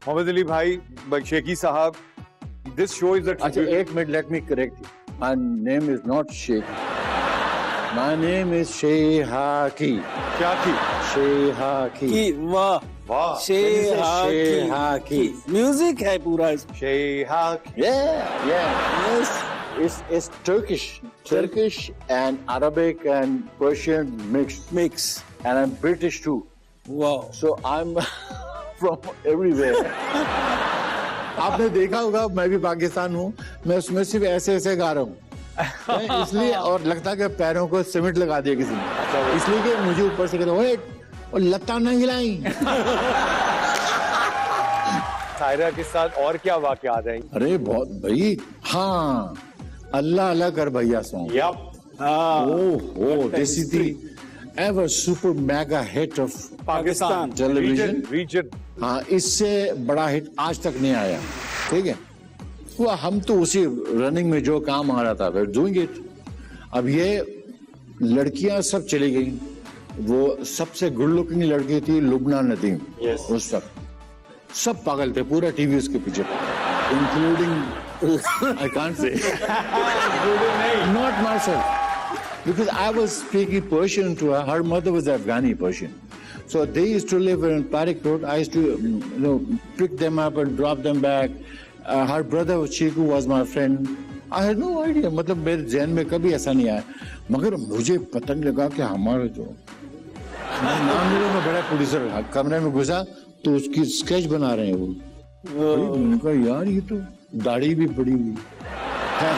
मोहम्मद अली भाई, शेखी साहब, this show is a अच्छा एक मिनट, let me correct you. My name is not Sheikh, my name is Shehki. क्या थी? शेहाकी. की वाह वाह, शेहाकी. म्यूजिक है पूरा इसमें. शेहाकी. Yes. It's Turkish and Arabic and Persian mix. And I'm British too. वाह. So I'm from everywhere. आपने देखा होगा मैं भी पाकिस्तान हूँ, मैं उसमें सिर्फ ऐसे ऐसे गा रहा हूँ इसलिए, और लगता है कि पैरों को सीमेंट लगा दिया किसी ने, इसलिए कि मुझे ऊपर से कहते ओए और लत्ता नहीं हिलाई. सायरा के साथ और क्या वाकयात हैं? अरे बहुत भाई. हाँ, अल्लाह अल्लाह कर भैया song. Yup. Oh, this is the ever super mega hit of Pakistan television. Reason. हाँ, इससे बड़ा हिट आज तक नहीं आया. ठीक है, वो हम तो उसी रनिंग में जो काम आ रहा था we're doing it. अब ये लड़कियां सब चली गई. वो सबसे गुड लुकिंग लड़की थी लुबना नदीम. Yes. उस वक्त सब पागल थे, पूरा टीवी उसके पीछे, including I can't say not myself. Because I was speaking Persian to her. Her mother was Afghani Persian. So they used to live in Parik Road. I used to, pick them up and drop them back. Her brother Chiku was my friend. I had no idea. मतलब मेरे ज़हन में कभी ऐसा नहीं आया. मगर मुझे पता नहीं लगा कि हमारा जो नाम मिले, मैं बड़ा प्रोड्यूसर कमरे में घुसा तो उसकी स्केच बना रहे हैं वो. मैंने कहा यार ये तो दाढ़ी भी बड़ी हुई है.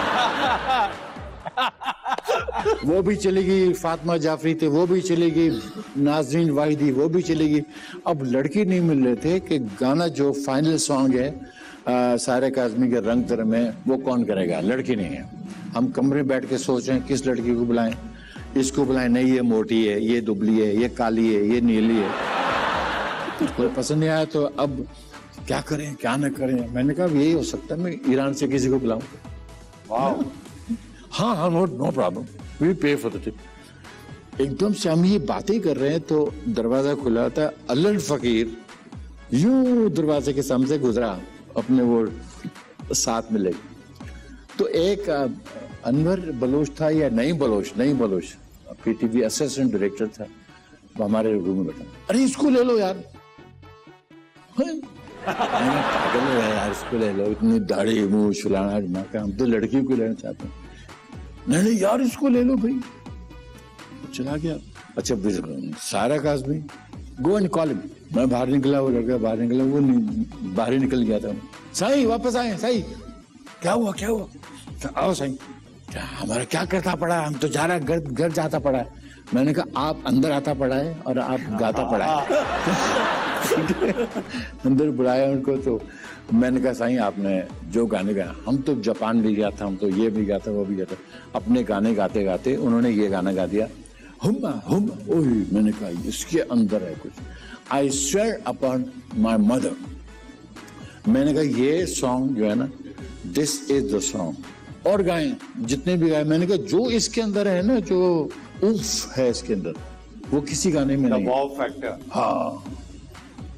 वो भी चली गई. फातिमा जाफरी थे, वो भी चली गई. नाज़रीन वाहिदी, वो भी चली गई. अब लड़की नहीं मिल रहे थे कि गाना जो फाइनल सॉन्ग है सारे काज़मी के रंग तेरे में, वो कौन करेगा. लड़की नहीं है. हम कमरे में बैठ के सोच रहे हैं किस लड़की को बुलाएं. इसको बुलाएं, नहीं ये मोटी है, ये दुबली है, ये काली है, ये नीली है. कोई पसंद नहीं आया तो अब क्या करें क्या न करें. मैंने कहा यही हो सकता है, मैं ईरान से किसी को बुलाऊं. वाह. हाँ, नो प्रॉब्लम, वी पे फॉर द टिप. एकदम से हम ये बातें कर रहे हैं तो दरवाजा खुला था. अल्लन फकीर यूं दरवाजे के सामने से गुजरा, अपने वो साथ में ले. तो एक अनवर बलोच था या नहीं बलोच पीटीवी असिस्टेंट डायरेक्टर था, वो हमारे रूम में बैठा. अरे इसको ले लो यार. पागल हो यार, इसको ले लो, इतनी दाढ़ी मुंह फुलाना दिमाग, हम तो लड़की को लेना चाहते हैं. नहीं यार इसको ले लो भाई. चला गया. अच्छा सारा Kazmi, go and call him. मैं बाहर निकला, वो लड़का बाहर निकला, वो बाहर ही निकल गया था. साईं वापस आए. साईं क्या हुआ आओ साईं. क्या हमारा क्या करता पड़ा, हम तो जा रहा घर जाता पड़ा है. मैंने कहा आप अंदर आता पड़ा है और आप गाता पड़ा है. अंदर बुलाया उनको. तो मैंने कहा साईं आपने जो गाने गाया, हम तो जापान भी गया था, हम तो ये भी गाता वो भी गाता. अपने गाने गाते गाते उन्होंने ये गाना गा दिया, हुम्मा हुम्मा. ओह, मैंने कहा इसके अंदर है कुछ. I swear upon my mother. मैंने कहा ये सॉन्ग जो है ना, दिस इज द सॉन्ग. और गाएं जितने भी गाए. मैंने कहा जो इसके अंदर है ना, जो उफ है इसके अंदर, वो किसी गाने में नहीं. Wow factor. हाँ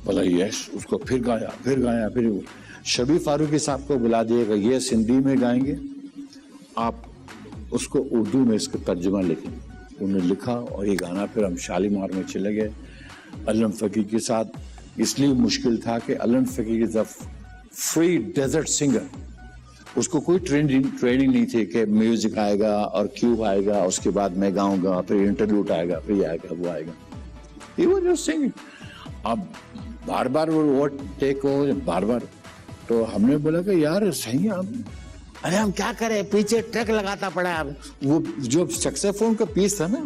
बोला यस. उसको फिर गाया. फिर शबी फारूकी साहब को बुला दिएगा, ये सिंधी में गाएंगे, आप उसको उर्दू में इसका तर्जुमा लिखें. उन्होंने लिखा और ये गाना फिर हम शालीमार में चले गए अल्लन फकीर के साथ. इसलिए मुश्किल था कि Allan Fakir is a free desert singer. उसको कोई ट्रेनिंग नहीं थी कि म्यूजिक आएगा और क्यूब आएगा, उसके बाद मैं गाऊंगा, फिर इंटरव्यू आएगा, फिर आएगा वो आएगा. He was just singing. अब बार बार वो टेक हो बार. तो हमने बोला कि यार सही है. अरे हम क्या करें, पीछे ट्रक लगाता पड़ा है. वो जो सैक्सोफोन का पीस था ना,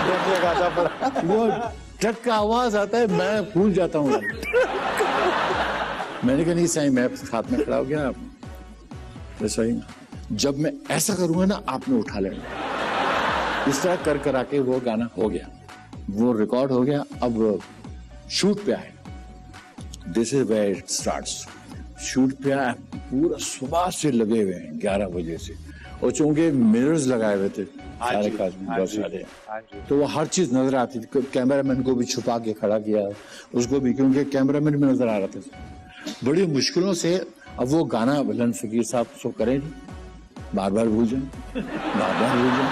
ट्रक लगाता पड़ा. वो ट्रक का आवाज आता है, मैं भूल जाता हूँ. मैंने कहा नहीं सही, मैं हाथ में खड़ा हो गया. तो सही जब मैं ऐसा करूंगा ना, आपने उठा लेना. इस तरह कर आके वो गाना हो गया, वो रिकॉर्ड हो गया. अब शूट पे आए. This is where it starts. Shoot पे आए, पूरा सुबह से लगे हुए हैं 11 बजे से. और चूंकि मिरर्स लगाए हुए थे सारे काज़मी, बहुत सारे, तो वो हर चीज नजर आती थी. कैमरामैन को भी छुपा के खड़ा किया उसको भी, क्योंकि कैमरामैन भी नजर आ रहा था. बड़ी मुश्किलों से अब वो गाना बुलंद फकीर साहब सो करें नहीं, बार बार भूल जाए, बार बार भूल जाए।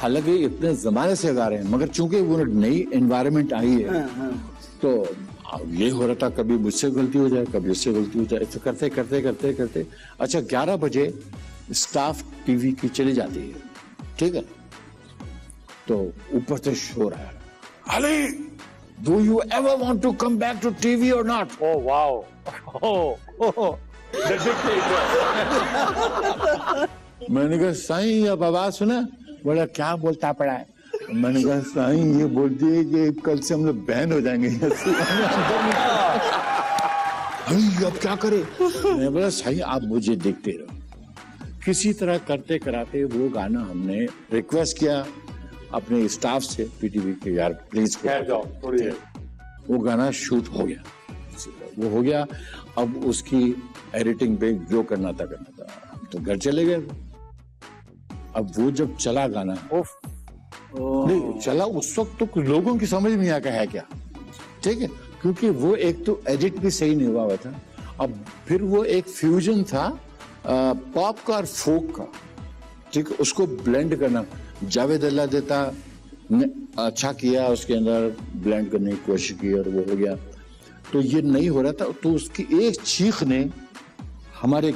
हालांकि इतने जमाने से गा रहे हैं, मगर चूंकि वो नई एनवायरनमेंट आई है तो ये हो रहा था कभी मुझसे गलती हो जाए, कभी उससे गलती हो जाए, तो करते करते करते करते अच्छा 11 बजे स्टाफ टीवी की चली जाती है, ठीक है, तो ऊपर से शोर आया, Ali do you ever want to come back to TV or not? Oh wow. Oh. The dictator. मैंने कहा साईं अब आवाज सुना? बोला क्या बोलता पड़ा है? मैंने कहा साईं ये बोलती है कि कल से हम लोग बैन हो जाएंगे। अब क्या करे? मैंने बोला साईं आप मुझे देखते रहो। किसी तरह करते कराते वो गाना हमने रिक्वेस्ट किया अपने स्टाफ से पीटीवी के, यार प्लीज वो गाना शूट हो गया, वो हो गया। अब उसकी एडिटिंग पे जो करना था हम तो घर चले गए। अब वो जब चला गाना नहीं चला उस वक्त तो कुछ लोगों की समझ में नहीं आया है क्या, ठीक है, क्योंकि वो एक तो एडिट भी सही नहीं हुआ था। अब फिर वो एक फ्यूजन था पॉप का और फोक का, ठीक है, उसको ब्लेंड करना जावेद अल्लाह देता ने अच्छा किया, उसके अंदर ब्लेंड करने की कोशिश की और वो हो गया। तो ये नहीं हो रहा था, तो उसकी एक चीख ने हमारे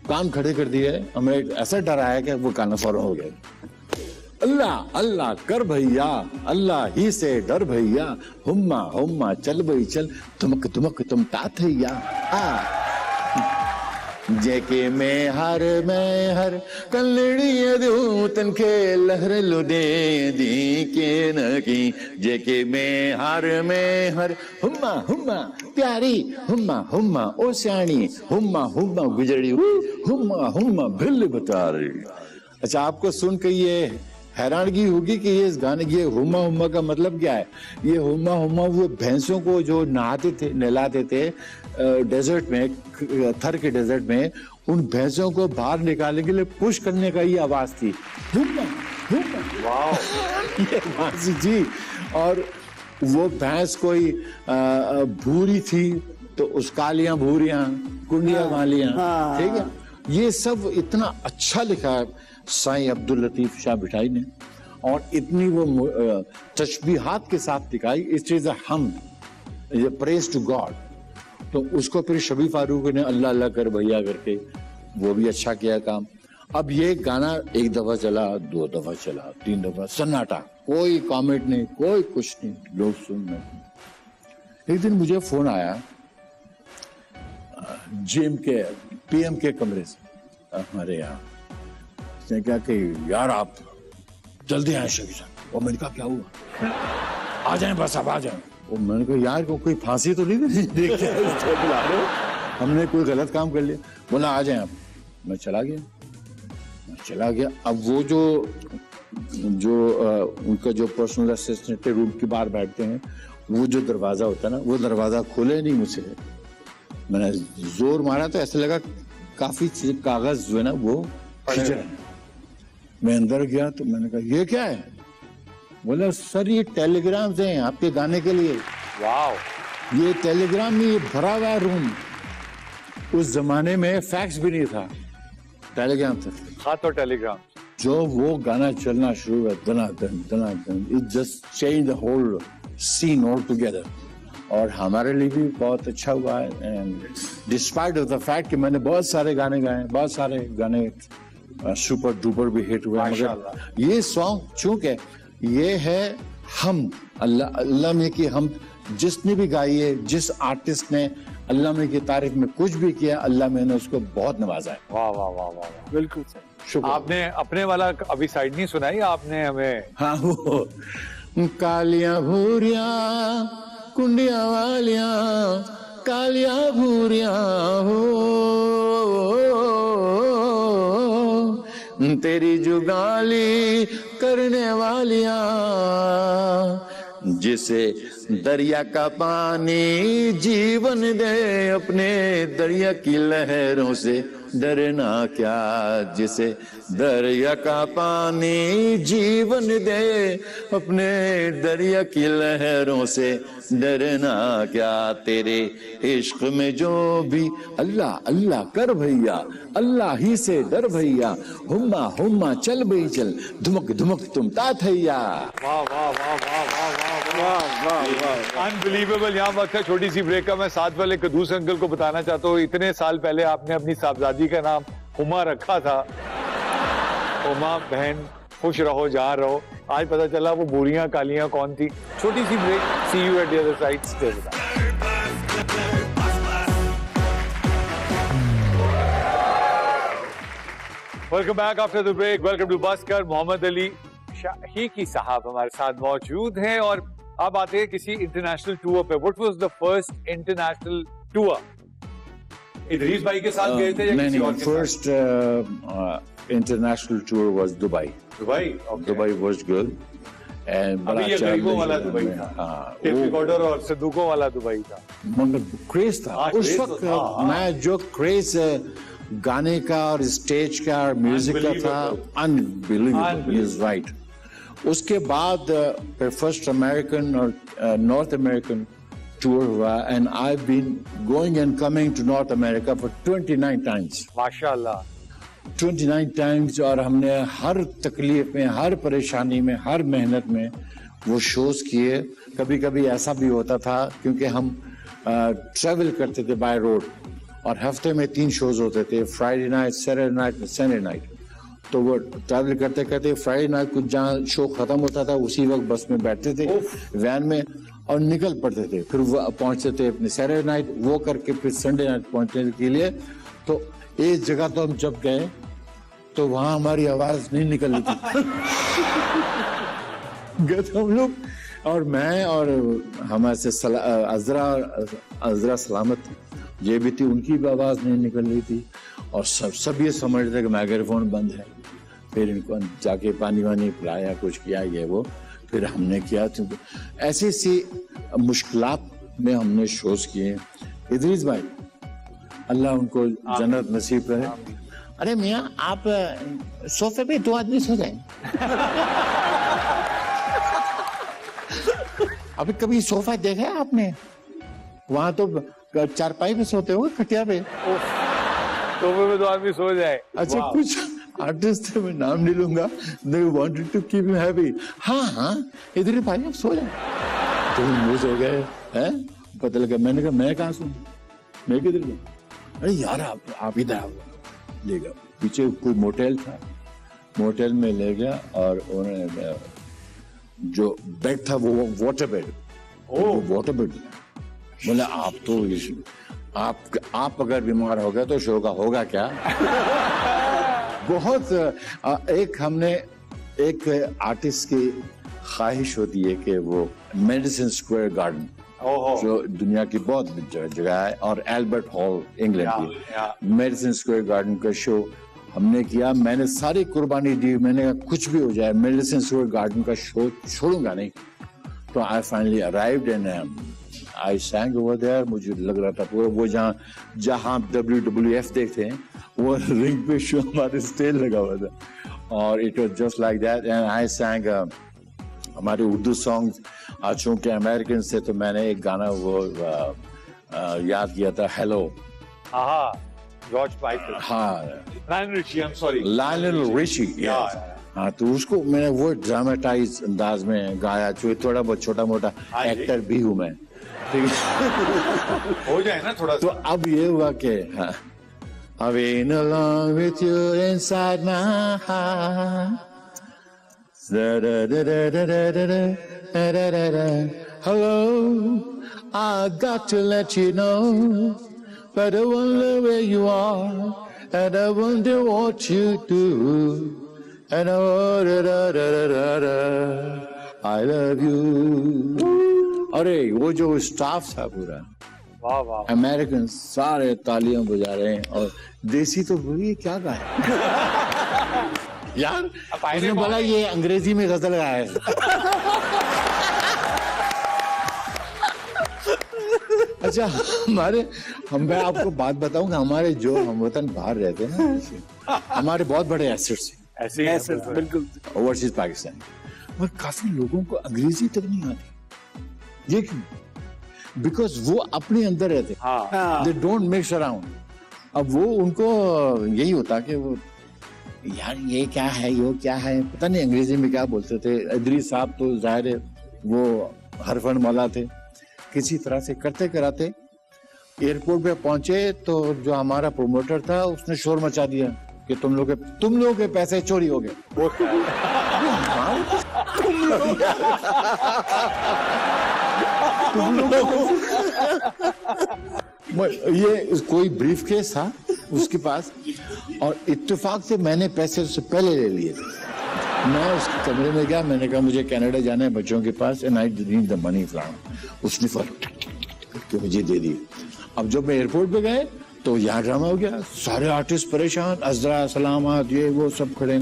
कान खड़े कर दिए, हमें ऐसा डराया कि वो गाना फौरन हो गया। अल्लाह अल्लाह कर भैया, अल्लाह ही से डर भैया, हुम्मा हुम्मा चल भई चल, तुमक तुमक तुम तात हैया जेके मैं हर कलड़िया दूं तनखे लहर लुदे दी के न की, जेके मैं हर हुम्मा हुम्मा प्यारी, हुम्मा हुम्मा ओ स्याणी, हुम्मा हुम्मा गुजरी, हुम्मा हुम्मा भिल बता रही। अच्छा आपको सुन के ये हैरानगी होगी कि ये इस गाने ये हुम्मा हुम्मा का मतलब क्या है। ये हुम्मा हुम्मा वो भैंसों को जो नहाते थे नहलाते थे डेजर्ट में, थर के डेजर्ट में, उन भैंसों को बाहर निकालने के लिए पुश करने का ये आवाज थी, हुम्मा हुम्मा। वाह ये बांसी थी। और वो भैंस कोई भूरी थी तो उस कालियां भूरियां कुंडिया वालियां, ठीक है, ये सब इतना अच्छा लिखा है साईं अब्दुल लतीफ शाह भिठाई ने, और इतनी वो तशबीहात के साथ दिखाई। इट इज हम ये प्रेज टू गॉड। तो उसको फिर शबी फारूक ने अल्लाह अल्लाह कर भैया करके वो भी अच्छा किया काम। अब ये गाना एक दफा चला, दो दफा चला, तीन दफा, सन्नाटा, कोई कमेंट नहीं, कोई कुछ नहीं, लोग सुन रहे। एक दिन मुझे फोन आया जेम के पीएम के कमरे से हमारे यहाँ, उसने कहा कि यार आप जल्दी आए शबी साहब। और मैंने कहा क्या हुआ? आ जाए बस अब आ जाए। और मैंने कहा यार को कोई फांसी तो नहीं देख के बुला रहे हो, हमने कोई गलत काम कर लिया? बोला आ जाए आप। मैं चला गया। अब वो जो उनका जो पर्सनल असिस्टेंट रूम के बाहर बैठते हैं, वो जो दरवाजा होता है ना, वो दरवाजा खोले नहीं मुझसे। मैंने जोर मारा तो ऐसा लगा काफी कागज जो है ना वो खींच रहे हैं। मैं अंदर गया तो मैंने कहा ये क्या है? बोला सर ये टेलीग्राम हैं आपके गाने के लिए। वाह ये टेलीग्राम में ये भरा हुआ रूम। उस जमाने में फैक्स भी नहीं था, टेलीग्राम था। खत और टेलीग्राम। जो वो गाना चलना शुरू हुआ दनादन, it just change the whole scene all together. और हमारे लिए भी बहुत अच्छा हुआ है। And despite of the fact कि मैंने बहुत सारे गाने गाए, बहुत सारे गाने सुपर डुपर भी हिट हुए, मगर ये सॉन्ग चूंकि ये है हम अल्लाह में की हम, जिसने भी गाई है, जिस आर्टिस्ट ने अल्लाह में की तारीफ में कुछ भी किया, अल्लाह में ने उसको बहुत नवाजा है। वाह वाह वाह वाह वाह, बिल्कुल शुक्र। आपने अपने वाला अभी साइड नहीं सुनाई आपने हमें? हाँ वो कालियां भूरिया कुंडिया वालियां, कालियां भूरिया हो तेरी जुगाली करने वालियां, जिसे दरिया का पानी जीवन दे, अपने दरिया की लहरों से डरना क्या। जिसे दरिया का पानी जीवन दे, अपने दरिया की लहरों से डरना क्या। तेरे इश्क में जो भी अल्लाह अल्लाह कर भैया, अल्लाह ही से डर भैया, हुम्मा हुम्मा चल भई चल, धुमक धुमक तुम ताथैया। वाह वाह वाह वाह वाह वाह वाह वाह, अनबिलीवेबल। यहाँ वक्त है छोटी सी ब्रेक का। मैं साथ वाले कदूस अंकल को बताना चाहता हूँ, इतने साल पहले आपने अपनी साहबजादी का नाम हुमा रखा था। हुमा बहन, खुश रहो जहाँ रहो। आज पता चला वो बुरियां कालियां कौन थी। छोटी सी break, see you at the other side, stay with us. Welcome back after the break. Welcome to Buskar. Mohammad Ali Shehki साहब हमारे साथ मौजूद हैं और अब आते हैं किसी इंटरनेशनल टूर पे। What was the first international tour? Idris भाई के साथ गए थे या किसी और के साथ? First international tour was Dubai. Dubai, Dubai was good and अभी ये गरीबों वाला दुबई था। हाँ, टेप रिकॉर्डर और संदूकों वाला दुबई था। मगर क्रेज था हाँ, उस क्रेज वक्त। तो था। मैं जो क्रेज गाने का और स्टेज का और म्यूजिक का था, अनबिलीवेबल, इज राइट। उसके बाद फिर फर्स्ट अमेरिकन और नॉर्थ अमेरिकन टूर हुआ and I have been going and coming to North America for 29 times. माशाल्लाह, 29 टाइम्स। और हमने हर तकलीफ में, हर परेशानी में, हर मेहनत में वो शोज किए। कभी कभी ऐसा भी होता था क्योंकि हम ट्रेवल करते थे बाय रोड और हफ्ते में 3 शोज होते थे, Friday night, Saturday night, Sunday night. तो वो ट्रैवल करते करते फ्राइडे नाइट को जहाँ शो खत्म होता था उसी वक्त बस में बैठते थे वैन में और निकल पड़ते थे। फिर वो पहुंचते थे अपने सैटरडे नाइट वो करके फिर संडे नाइट पहुंचने के लिए। तो एक जगह तो हम जब गए तो वहां हमारी आवाज नहीं निकल रही थी। गए तो हम लोग और मैं और हमारे से अजरा सलामत ये भी थी, उनकी भी आवाज नहीं निकल रही थी और सब ये समझ रहे थे कि माइक्रोफोन बंद है। फिर इनको जाके पानी वानी पिलाया, कुछ किया ये वो, फिर हमने किया। तो ऐसी सी मुश्किलात में हमने शोज किए। इदरीस भाई, अल्लाह उनको जन्नत नसीब करे। अरे मियाँ, आप सोफे पे 2 आदमी सो जाए। अभी कभी सोफा देखा है आपने? वहां तो चारपाई पे सोते हो, खटिया पे। सोफे पे 2 आदमी सो जाए। अच्छा, कुछ आर्टिस्ट थे, मैं नाम नहीं लूंगा, they wanted to keep him happy। हाँ, इधर भाई आप सो जाए। तो वो सो गए हैं, पता लगा। मैंने कहा मैं कहाँ सोऊं, मैं किधर गया? अरे यार आप इधर आओ। ले गया पीछे, कोई मोटेल था, मोटेल में ले गया और उन्होंने जो बेड था वो वाटर बेड, वाटर बेड। बोले आप तो आप अगर बीमार हो गए तो शो का होगा क्या? बहुत एक आर्टिस्ट की ख्वाहिश होती है कि वो मेडिसिन स्क्वायर गार्डन जो दुनिया की बहुत जगह है और एल्बर्ट हॉल इंग्लैंड की मेडिसिन स्क्वायर गार्डन का शो हमने किया। मैंने सारी कुर्बानी दी, मैंने कहा कुछ भी हो जाए मेडिसिन स्क्वायर गार्डन का शो छोड़ूंगा नहीं। तो I finally arrived and I sang over there. मुझे लग रहा था पूरा वो जहाँ WWF देखते हैं वो रिंग पे शो हमारे स्टेज लगा हुआ था और it was just like that and I सैंग हमारे उर्दू सॉन्ग्स। चूंकि अमेरिकन से तो मैंने एक गाना वो याद किया था, हेलो। George Michael. हाँ, लायनल रिची। हाँ, तो उसको मैंने वो ड्रामेटाइज अंदाज में गाया। जो थोड़ा बहुत छोटा मोटा एक्टर भी हूँ मैं, ठीक है। हो जाए ना थोड़ा। तो अब ये हुआ कि हाँ, I've been along with you inside my heart. Hello, I got to let you know, but I wonder where you are, and I wonder what you do, and I love you. अरे वो जो staff था पूरा, वाह वाह, American सारे तालियां बजा रहे हैं और देसी तो बोलिए क्या गाए यार। उसने बोला ये अंग्रेजी में गजल गाया है। अच्छा मैं आपको बात बताऊंगा, हमारे जो हम वतन बाहर रहते हैं ना, हमारे बहुत बड़े एसेट्स हैं ऐसे ही ऐसे है। बिल्कुल ओवरसीज पाकिस्तान, और काफी लोगों को अंग्रेजी तक नहीं आती। ये क्यों? बिकॉज वो अपने अंदर रहते, हाँ हाँ दे डोंट मिक्स अराउंड। अब वो उनको यही होता कि वो यार ये क्या है, यो क्या है, पता नहीं अंग्रेजी में क्या बोलते थे। इदरीस साहब तो जाहिर है वो हरफन मौला थे, किसी तरह से करते कराते एयरपोर्ट पे पहुंचे तो जो हमारा प्रोमोटर था उसने शोर मचा दिया कि तुम लोगों के पैसे चोरी हो गए। वो क्या है? ये कोई ब्रीफ केस था उसके पास, और इत्तेफाक से मैंने पैसे उससे पहले ले लिए थे। मैं उसके कमरे में गया, मैंने कहा मुझे कनाडा जाना है बच्चों के पास, and I need the money फलाना। उसने फर्क मुझे दे दिए। अब जब मैं एयरपोर्ट पे गए तो यहाँ ड्रामा हो गया, सारे आर्टिस्ट परेशान, अजरा सलामत ये वो सब खड़े।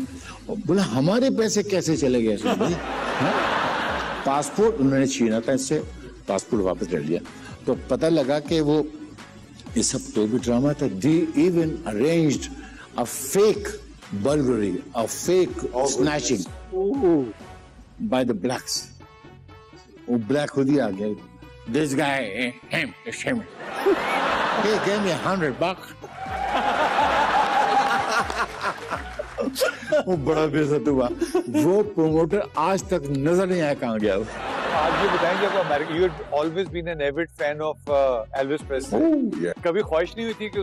बोला हमारे पैसे कैसे चले गए इसमें भाई? पासपोर्ट उन्होंने छीना था इससे, पासपोर्ट वापस ले लिया। तो पता लगा कि वो ये सब तो भी ड्रामा था। They even arranged a fake burglary, a fake snatching by the blacks. वो black खुद आ गया। This guy, him, it's him. He gave me $100. वो बड़ा बेइज्जत हुआ। वो प्रोमोटर आज तक नजर नहीं आया कहाँ गया वो। आप ये बताएंगे आपको America, you have always been an avid fan of Elvis Presley. कभी ख्वाहिश नहीं हुई थी कि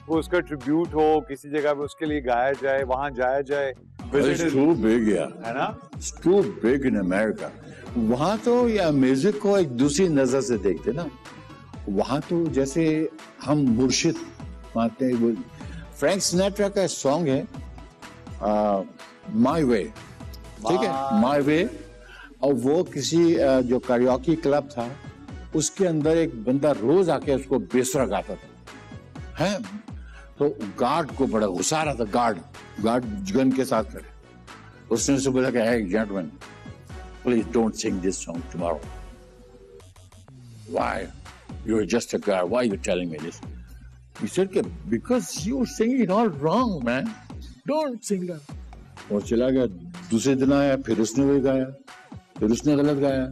वो उसका ट्रिब्यूट हो किसी जगह पे, उसके लिए गाया जाए, वहां जाया जाए? It's too big, yeah. है ना? It's too big in America. वहाँ तो या म्यूजिक को एक दूसरी नजर से देखते ना। वहाँ तो जैसे हम मुर्शिद मानते हैं। वो फ्रैंक सिनेट्रा का सॉन्ग है माय वे, ठीक है, माय वे। और वो किसी जो करियोकी क्लब था उसके अंदर एक बंदा रोज आके उसको बेसुरा गाता था, है। तो गार्ड को बड़ा गुस्सा आ रहा था। गार्ड गन के साथ खड़े। उसने उसे बोला कि hey gentleman, please don't sing this song tomorrow. Why? You're just a guy. Why are you telling me this? He said because you're singing it all wrong, man. Don't sing that. और चला गया। दूसरे दिन आया, फिर उसने वही गाया, फिर उसने गलत गाया,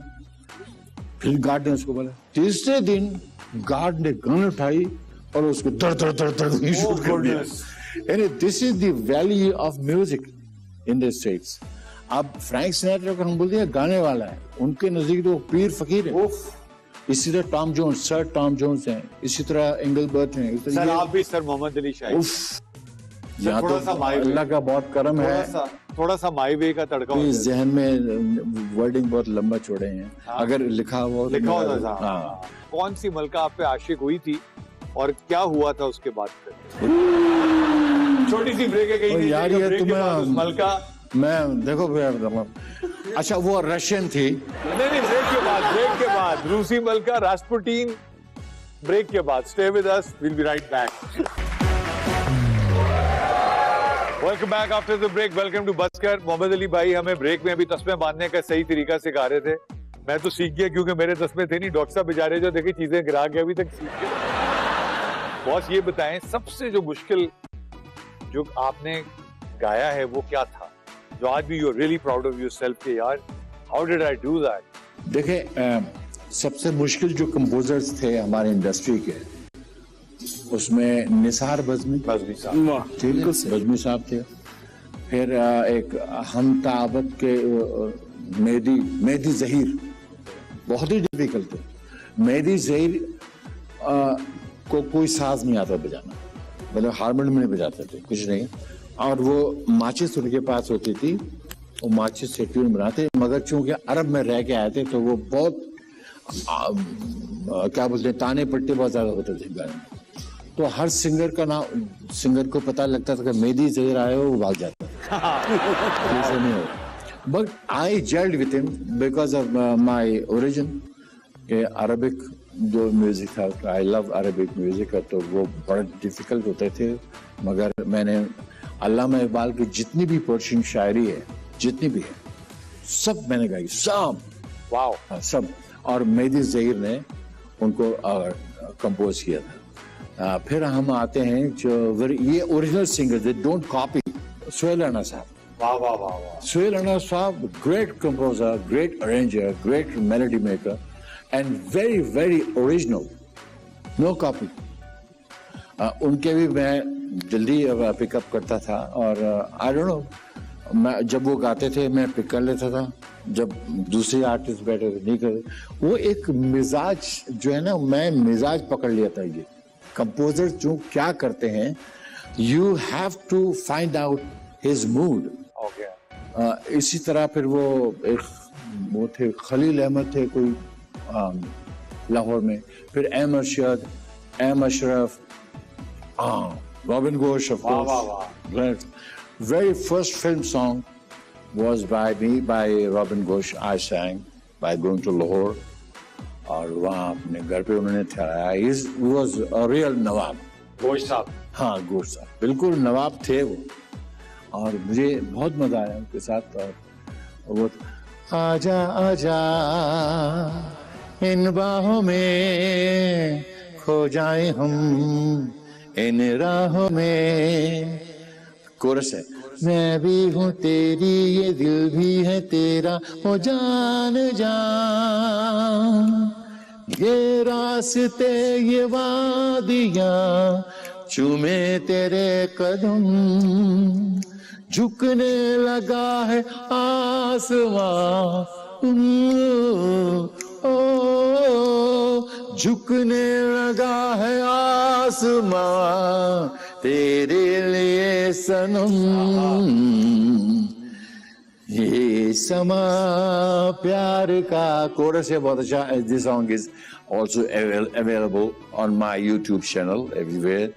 फिर गार्ड ने उसको बोला। तीसरे दिन गार्ड ने गन उठाई और उसको दर शूट कर दिया। यानी this is the value of music in the states. अब फ्रैंक सिनेट्रा को हम बोलते हैं गाने वाला है, उनके नजदीक तो पीर फकीर है। इसी तरह Tom Jones, sir Tom Jones हैं, इसी तरह एंगलबर्ट हैं। सर आप भी सर मोहम्मद अली शाह। यहाँ तो अल्लाह का बहुत करम है। थोड़ा सा माई वे का तड़का इस जहन में वर्डिंग बहुत लंबा छोड़े हैं। अगर लिखा हुआ हाँ। कौन सी मलका आप पे आशिक हुई थी और क्या हुआ था उसके बाद? छोटी सी ब्रेक है कहीं यार, ये तुम्हें मलका मैं देखो अच्छा वो रशियन थी। नहीं ब्रेक के बाद रूसी मलका रास्पुटीन। ब्रेक के बाद stay with us, will be right back. Welcome back after the break. Welcome to Buskar. Mohammad Ali भाई हमें ब्रेक में अभी तस्मे बांधने का सही तरीका सिखा रहे थे। मैं तो सीख गया क्योंकि मेरे तस्मे थे नहीं। डॉक्टर साहब बेचारे जो देखे चीजें गिरा के अभी तक सीख गए। बॉस ये बताएं सबसे जो मुश्किल जो आपने गाया है वो क्या था, जो आज भी you are really proud of yourself के यार how did I do that? देखें, सबसे मुश्किल जो कंपोजर्स थे हमारे इंडस्ट्री के, उसमें निसार बज़मी साहब थे। फिर एक हम ताबत के मेहदी ज़हीर, बहुत ही डिफिकल्ट थे। मेहदी ज़हीर को कोई साज नहीं आता बजाना, मतलब हारमोनियम में बजाते थे, कुछ नहीं। और वो माचिस उनके पास होती थी, वो माचिस से ट्यून बनाते। मगर चूंकि अरब में रह के आए थे तो वो बहुत क्या बोलते हैं, ताने पट्टे बहुत ज्यादा होते थे गाने। तो हर सिंगर को पता लगता था कि मेहदी ज़हीर आए हो, वो भाग जाता ऐसे नहीं हो। But I gelled with him because of my origin के अरबिक जो म्यूजिक था। आई लव अरबिक म्यूजिक, तो वो बड़े डिफिकल्ट होते थे। मगर मैंने अल्लामा इकबाल की जितनी भी पर्शियन शायरी है, जितनी भी है, सब मैंने गाई, सब। वाओ। सब। और मेहदी ज़हीर ने उनको कंपोज किया था। फिर हम आते हैं जो ये original singer, they don't copy, Sohail Rana sahab. वाह वाह वाह वाह। Sohail Rana sahab great composer, great arranger, great melody maker and very very original, no copy. उनके भी मैं जल्दी पिकअप करता था और आई डोंट नो, मैं जब वो गाते थे मैं पिक कर लेता था, जब दूसरे आर्टिस्ट बैठे थे नहीं करते। वो एक मिजाज जो है ना, मैं मिजाज पकड़ लिया था। ये कंपोजर जो क्या करते हैं, you have to find out his mood. Okay. इसी तरह फिर वो एक वो थे खलील अहमद थे कोई लाहौर में, फिर M Arshad, M Ashraf, Robin Ghosh, of course. Wow. Right. Very first film song was by me, by Robin Ghosh. I sang by going to Lahore. और वहाँ अपने घर पे उन्होंने ठहराया। He was a real नवाब। घोष साहब। हाँ, घोष साहब बिल्कुल नवाब थे वो। और मुझे बहुत मजा आया उनके साथ। और वो आजा आजा इन बाहों में खो जाए हम, इन राहों में। कोरस है, मैं भी हूँ तेरी, ये दिल भी है तेरा, ओ जान जान, ये रास्ते ये वादियाँ चूमे तेरे कदम, झुकने लगा है आसमां, ओ झुकने लगा है आसमां तेरे लिए सनम, ये समा प्यार का। कोरस है बहुत अच्छा। This song is also available on my YouTube channel everywhere.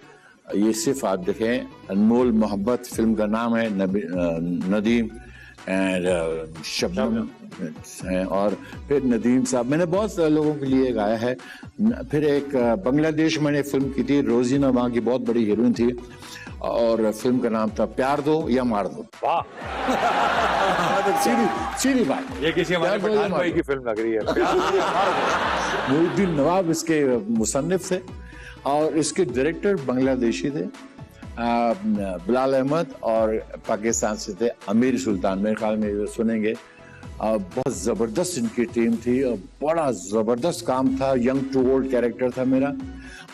ये सिर्फ आप देखें, अनमोल मोहब्बत फिल्म का नाम है। नदीम एंड शबनम हैं। और फिर नदीम साहब, मैंने बहुत लोगों के लिए गाया है। फिर एक बांग्लादेश मैंने फिल्म की थी, रोजीना वहाँ की बहुत बड़ी हीरोइन थी, और फिल्म का नाम था प्यार दो या मार दो। वाह। सीधी बात, ये किसी हमारे पठान भाई की फिल्म लग रही है। मुहिउद्दीन नवाब इसके मुसन्निफ थे और इसके डायरेक्टर बांग्लादेशी थे, बिलाल अहमद, और पाकिस्तान से थे अमीर सुल्तान। मेरे ख्याल में सुनेंगे। बहुत ज़बरदस्त इनकी टीम थी और बड़ा ज़बरदस्त काम था। यंग टू ओल्ड कैरेक्टर था मेरा।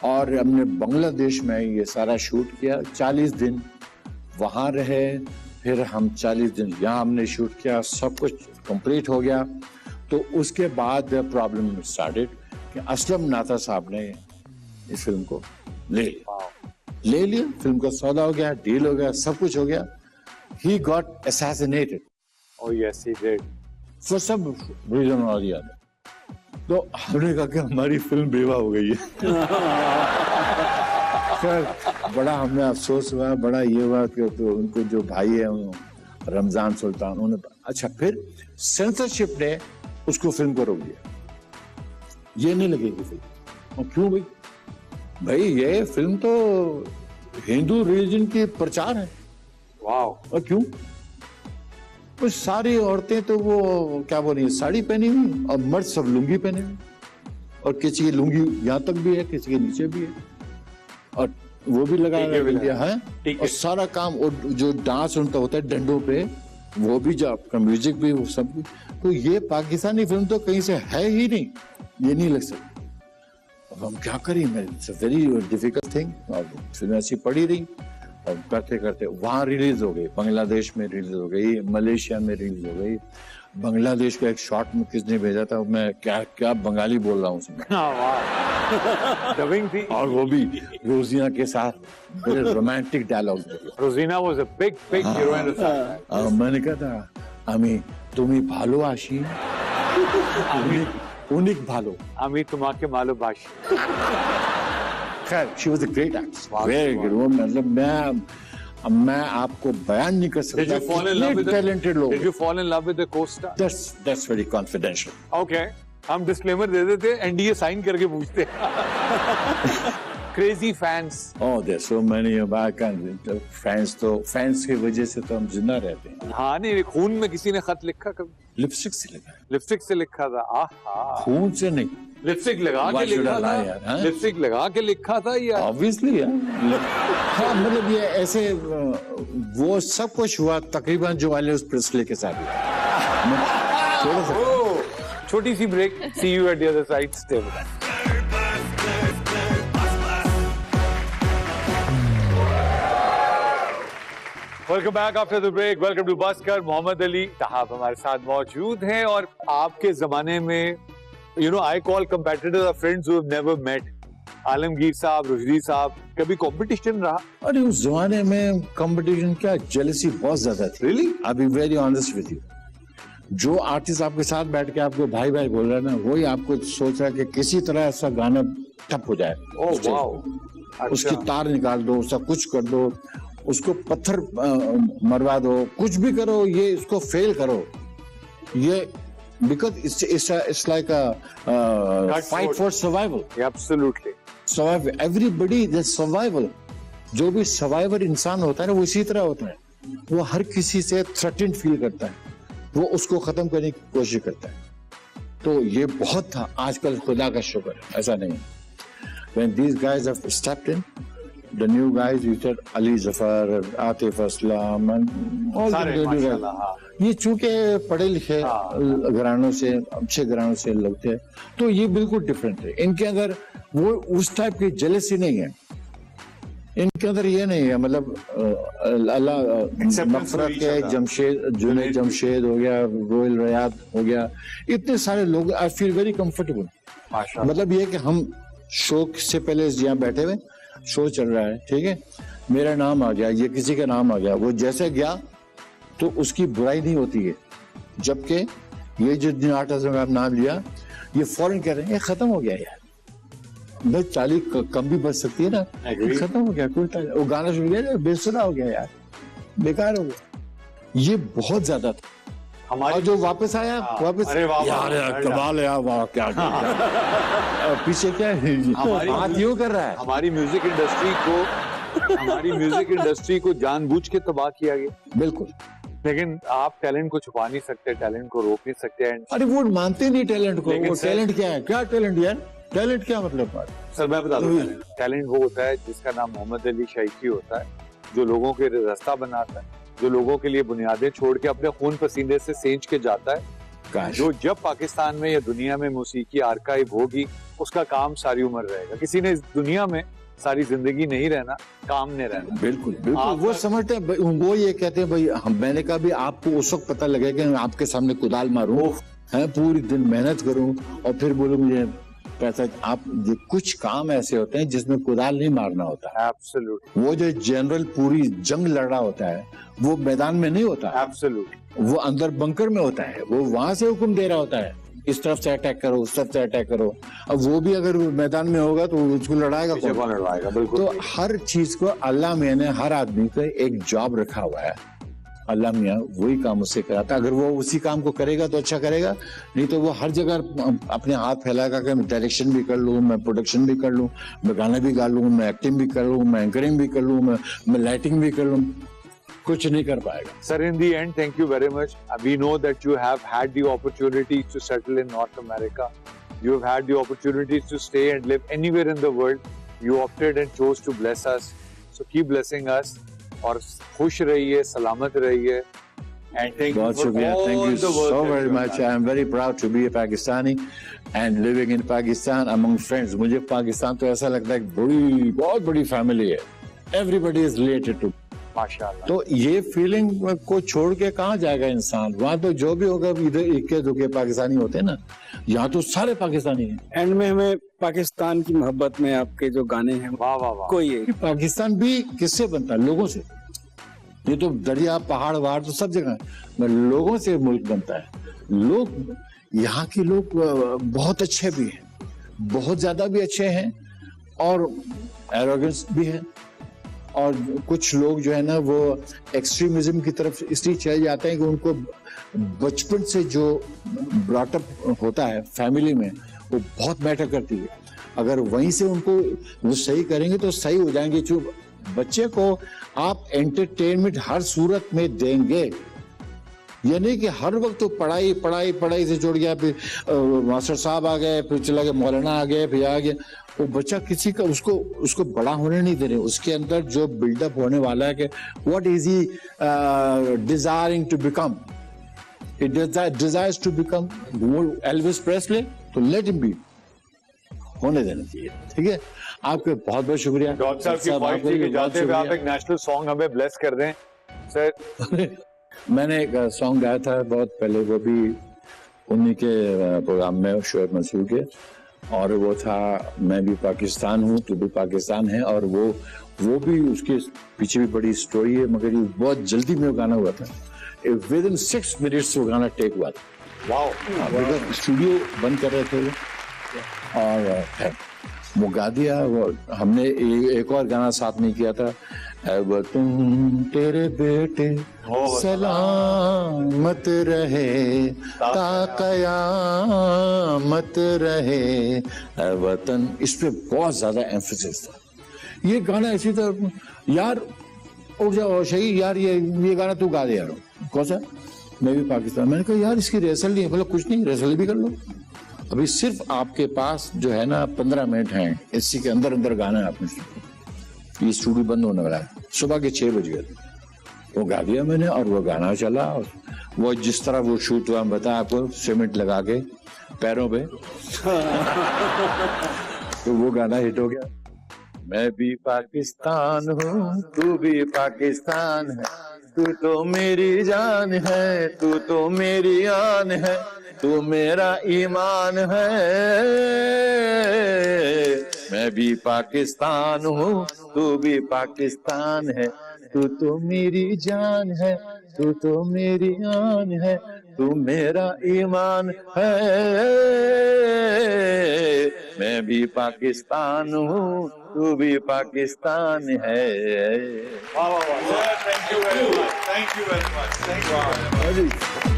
और हमने बांग्लादेश में ये सारा शूट किया। 40 दिन वहाँ रहे, फिर हम 40 दिन यहाँ हमने शूट किया। सब कुछ कंप्लीट हो गया। तो उसके बाद प्रॉब्लम स्टार्टेड कि असलम नाता साहब ने इस फिल्म को ले लिया। फिल्म का सौदा हो गया, डील हो गया, सब कुछ हो गया। He got assassinated. Oh yes, he did. For some reason or the other. तो हमने कहा कि हमारी फिल्म बेवा हो गई है। खैर बड़ा हमें अफसोस हुआ, बड़ा ये हुआ कि तो उनको जो भाई है रमजान सुल्तान, उन्होंने अच्छा फिर सेंसरशिप ने उसको फिल्म को रोक दिया। ये नहीं लगेगी फिल्म। और क्यों भाई? भाई ये फिल्म तो हिंदू रिलीजन की प्रचार है। वाह। और क्यों? कुछ सारी औरतें तो वो क्या बोल रही है, साड़ी पहनी हुई, और मर्द सब लुंगी पहने हुए, और किसी की लुंगी यहाँ तक भी है, किसी के नीचे भी है, और वो भी लगाया है। और सारा काम, और जो डांस उनका होता है डंडों पे, वो भी, जो आपका म्यूजिक भी, वो सब भी। तो ये पाकिस्तानी फिल्म तो कहीं से है ही नहीं, ये नहीं लग सकती। अब हम क्या करें? It's a very difficult thing. और फिल्म ऐसी पड़ी रही, और करते करते वहाँ रिलीज हो गई, बांग्लादेश में रिलीज हो गई, मलेशिया में रिलीज हो गई। बांग्लादेश का एक शॉट में किसने भेजा था, मैं क्या बंगाली बोल रहा हूँ उसमें। डबिंग थी, और वो भी रोजीना के साथ बड़े romantic dialogue. Rozina was a big heroine. मैंने कहा था, আমি তুমি ভালোবাসি, অনেক ভালো, আমি তোমাকে ভালোবাসি। खैर she was a great actress, very good. वो मतलब मैं आपको बयान नहीं कर सकता। Did you fall in love with talented लोग? Did you fall in love with the co-star? That's very confidential. Okay, हम डिस्क्लेमर दे देते, एनडीए साइन करके पूछते। Crazy fans. Oh, there's so many of our fans. तो fans की वजह से तो हम जिंदा रहते हैं। हाँ नहीं, खून में किसी ने खत लिखा कभी? लिपस्टिक से लिखा है। लिपस्टिक से लिखा था। आहा। खून से नहीं। लिपस्टिक लगा Why के should I लिखा lie, था यार, हाँ? लिपस्टिक लगा के लिखा था या ऑब्वियसली यार। हाँ मतलब ये ऐसे वो सब कुछ हुआ तकरीबन जो वाले उस प्रिस्ले के साथ हुआ। थोड़ा सा छोटी सी break see you at the other side stay with us welcome back after the break welcome to Buskar Mohammad Ali साहब हमारे साथ मौजूद हैं और आपके जमाने में you know I call competitors are friends who have never met Alamgir साहब रुशदी साहब कभी कंपटीशन रहा अरे उस जमाने में कंपटीशन क्या जेलसी बहुत ज्यादा थी। Really? I be very honest with you. जो आर्टिस्ट आपके साथ बैठ के आपको भाई भाई बोल रहा है ना वही आपको सोच रहा है कि किसी तरह ऐसा गाना ठप हो जाए। ओह Stage वाओ पे। उसकी तार निकाल दो उसका कुछ कर दो उसको पत्थर मरवा दो कुछ भी करो ये इसको फेल करो ये because it's like a fight for survival. Absolutely survival everybody the survival. जो भी सर्वाइवर इंसान होता है ना वो इसी तरह होता है। वो हर किसी से थ्रेटेंड फील करता है वो उसको खत्म करने की कोशिश करता है। तो ये बहुत था। आजकल खुदा का शुक्र है ऐसा नहीं है। When these guys have stepped in, the new guys, you said Ali Zafar, Atif Aslam, and all the सारे new guys. माशाल्लाह हाँ ये चूंकि पढ़े लिखे घरानों से अच्छे घरानों से लोग थे तो ये बिल्कुल डिफरेंट है। इनके अंदर वो उस टाइप की जेलसी नहीं है। इनके अंदर ये नहीं है मतलब अल्लाह नफरत के जमशेद जुनैद जमशेद हो गया रोयल रयाद हो गया इतने सारे लोग आई फील वेरी कंफर्टेबल। माशाल्लाह मतलब ये कि हम शो से पहले यहाँ बैठे हुए शो चल रहा है ठीक है मेरा नाम आ गया ये किसी का नाम आ गया वो जैसे गया तो उसकी बुराई नहीं होती है। जबकि ये जो जिन आर्टिस्ट में आप नाम लिया ये फौरन कह रहे हैं ये खत्म हो गया यार भाई ताली कम भी बच सकती है ना Agree. खत्म हो गया कोई वो गाना शुरू किया बेसुरा हो गया यार बेकार हो गया। ये बहुत ज्यादा था हमारी और जो वापस आया वापस अरे वाह, यार वाह, यार कमाल है यार वाह क्या पीछे क्या है हाथ यूं कर रहा है। हमारी म्यूजिक इंडस्ट्री को जानबूझ के तबाह किया गया बिल्कुल लेकिन आप टैलेंट को छुपा नहीं सकते टैलेंट को रोक नहीं सकते एंड अरे वो मानते नहीं टैलेंट को लेकिन वो सर- टैलेंट क्या है क्या टैलेंट यार टैलेंट क्या मतलब सर मैं बता दूं टैलेंट वो होता है जिसका नाम मोहम्मद अली शैखी होता है जो लोगों के रास्ता बनाता है जो लोगों के लिए बुनियादें छोड़ के अपने खून पसीने से सेंच के जाता है काश जो जब पाकिस्तान में या दुनिया में मौसीकी आर्काइव होगी उसका काम सारी उम्र रहेगा। किसी ने इस दुनिया में सारी जिंदगी नहीं रहना काम नहीं रहना। बिल्कुल बिल्कुल आप- वो समझते हैं वो ये कहते हैं भाई मैंने कहा भी आपको उस वक्त पता लगेगा मैं आपके सामने कुदाल मारूं है पूरी दिन मेहनत करूं और फिर बोलो मुझे पैसा आप ये कुछ काम ऐसे होते हैं जिसमें कुदाल नहीं मारना होता। एब्सोल्यूट वो जो जनरल पूरी जंग लड़ रहा होता है वो मैदान में नहीं होता एब्सोल्यूट वो अंदर बंकर में होता है वो वहां से हुक्म दे रहा होता है इस तरफ से अटैक करो उस तरफ से अटैक करो। अब वो भी अगर मैदान में होगा तो उसको लड़ाएगा पीछे कौन? कौन लड़वाएगा बिल्कुल तो हर चीज को अल्लाह मियां ने हर आदमी को एक जॉब रखा हुआ है। अल्लाह मियां वही काम उससे कराता अगर वो उसी काम को करेगा तो अच्छा करेगा नहीं तो वो हर जगह अपने हाथ फैलाएगा कि मैं डायरेक्शन भी कर लूँ मैं प्रोडक्शन भी कर लूँ मैं गाना भी गा लूँ मैं एक्टिंग भी कर लूँ मैं एंकरिंग भी कर लूँ मैं लाइटिंग भी कर लूँ कुछ नहीं कर पाएगा। Sir, in the end, thank you very much. We know that you have had the opportunity to settle in North America. You have had the opportunity to stay and live anywhere in the world. You opted and chose to bless us. So keep blessing us. और खुश रहिए, सलामत रहिए. And thank you बहुत for शुक्रिया all thank you the work so that very you have much done. I am very proud to be a Pakistani and living in Pakistan among friends. मुझे पाकिस्तान तो ऐसा लगता है बड़ी बहुत बड़ी फैमिली है एवरीबडी इज रिलेटेड टू माशाल्लाह. तो ये फीलिंग को छोड़ के कहाँ जाएगा इंसान वहां तो जो भी होगा इधर इक्के दुक्के पाकिस्तानी होते हैं ना यहाँ तो सारे पाकिस्तानी हैं। एंड में हमें पाकिस्तान की मोहब्बत में आपके जो गाने हैं वाह वाह वाह. कोई है कि पाकिस्तान भी किससे बनता है लोगों से। ये तो दरिया पहाड़ वहाड़ तो सब जगह है लोगों से मुल्क बनता है। लोग यहाँ के लोग बहुत अच्छे भी हैं बहुत ज्यादा भी अच्छे हैं और एरोगेंस भी है और कुछ लोग जो है ना वो एक्सट्रीमिज्म की तरफ इसलिए चले जाते हैं कि उनको बचपन से जो ब्रॉटअप होता है फैमिली में वो बहुत मैटर करती है। अगर वहीं से उनको वो सही करेंगे तो सही हो जाएंगे। जो बच्चे को आप एंटरटेनमेंट हर सूरत में देंगे ये नहीं कि हर वक्त तो पढ़ाई पढ़ाई पढ़ाई से जुड़ गया, फिर मास्टर साहब आ गए, फिर चला गया मौलाना आ गए, फिर आ गया। वो बच्चा किसी का उसको बड़ा होने नहीं दे रहे। उसके अंदर जो बिल्डअप होने वाला है कि what is he desiring to become, he desires to become Elvis Presley, तो लेट हिम बी, होने देना चाहिए। ठीक है, आपके बहुत बहुत शुक्रिया डॉक्टर साहब की ख्वाहिश थी कि जाते हुए आप एक नेशनल सॉन्ग हमें ब्लेस कर दें सर। मैंने एक सॉन्ग गाया था बहुत पहले, वो भी उन्हीं के प्रोग्राम में, शोएब मंसूर के, और वो था मैं भी पाकिस्तान हूँ तू भी पाकिस्तान है, और वो भी उसके पीछे भी बड़ी स्टोरी है, मगर ये बहुत जल्दी में वो गाना हुआ था, विद इन 6 मिनट्स वो गाना टेक हुआ था। वाओ, स्टूडियो बंद कर रहे थे वो, और वो गा दिया। वो हमने एक और गाना साथ में किया था, तुम तेरे बेटे सलामत रहे ता कयामत रहे वतन, इस पे बहुत ज्यादा एम्फेसिस था। ये गाना ऐसी था यार, उठ जाओ शहीद यार, ये गाना तू गा दे यार। कौन सा? मैं भी पाकिस्तान। मैंने कहा यार इसकी रिहर्सल नहीं है। बोला कुछ नहीं, रिहर्सल भी कर लो। अभी सिर्फ आपके पास जो है ना 15 मिनट हैं, इसी के अंदर अंदर गाना है आपने। ये स्टूडियो बंद होने वाला है, सुबह के 6 बज गए। वो गा दिया मैंने, और वो गाना चला, और वो जिस तरह वो शूट हुआ बताया आपको, सीमेंट लगा के पैरों पे तो वो गाना हिट हो गया। मैं भी पाकिस्तान हूँ तू भी पाकिस्तान है, तू तो मेरी जान है तू तो मेरी आन है, तू मेरा ईमान है। मैं भी पाकिस्तान हूँ तू भी पाकिस्तान है, तू तो मेरी जान है तू तो मेरी आन है, तू मेरा ईमान है। मैं भी पाकिस्तान हूँ तू भी पाकिस्तान है। वाह वाह वाह, thank you very much, thank you very much, thank you.